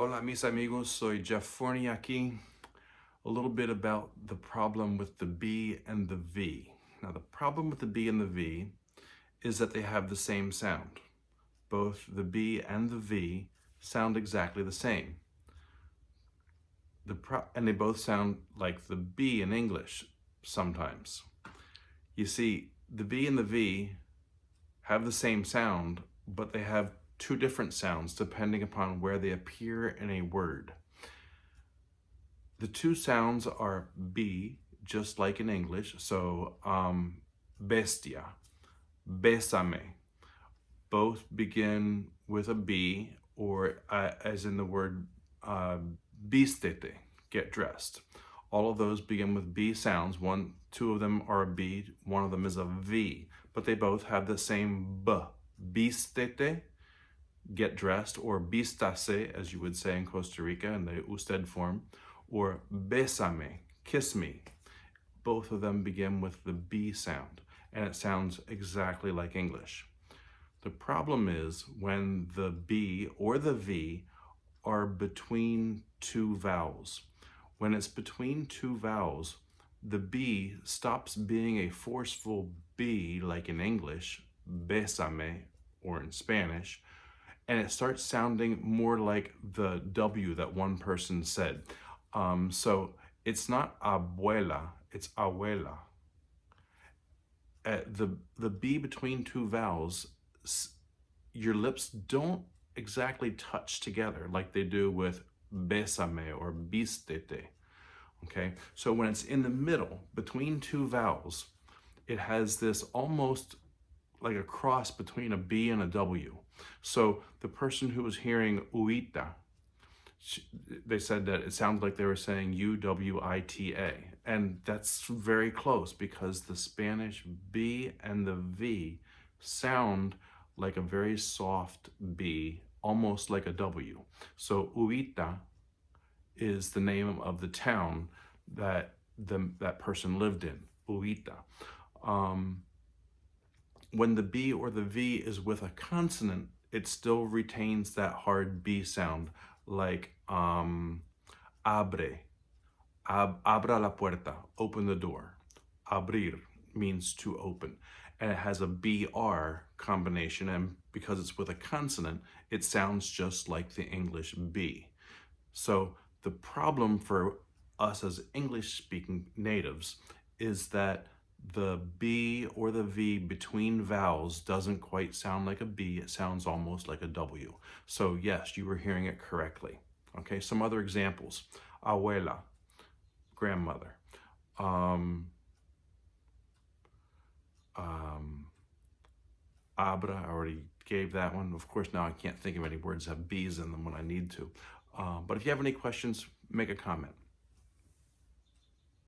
Hola mis amigos, soy Jeff Forney aquí. A little bit about the problem with the B and the V. Now the problem with the B and the V is that they have the same sound. Both the B and the V sound exactly the same. And they both sound like the B in English sometimes. You see, the B and the V have the same sound, but they have two different sounds depending upon where they appear in a word. The two sounds are B, just like in English. So, bestia, bésame, both begin with a B, or as in the word vístete, get dressed. All of those begin with B sounds. Two of them are a B, one of them is a V, but they both have the same B. Vístete, get dressed, or vístase, as you would say in Costa Rica in the usted form, or bésame, kiss me. Both of them begin with the B sound, and it sounds exactly like English. The problem is when the B or the V are between two vowels. When it's between two vowels, the B stops being a forceful B like in English, bésame, or in Spanish, and it starts sounding more like the W that one person said. So it's not abuela, it's abuela. The B between two vowels, your lips don't exactly touch together like they do with bésame or vístete. Okay, so when it's in the middle between two vowels, it has this almost like a cross between a B and a W. So the person who was hearing uita, they said that it sounded like they were saying UWITA. And that's very close because the Spanish B and the V sound like a very soft B, almost like a W. So Uita is the name of the town that that person lived in, Uita. When the B or the V is with a consonant, it still retains that hard B sound, like abre, abra la puerta, open the door. Abrir means to open. And it has a BR combination, and because it's with a consonant, it sounds just like the English B. So the problem for us as English-speaking natives is that the B or the V between vowels doesn't quite sound like a B, it sounds almost like a W. So yes, you were hearing it correctly. Okay, some other examples. Abuela, grandmother. Abra, I already gave that one. Of course, now I can't think of any words that have B's in them when I need to. But if you have any questions, make a comment.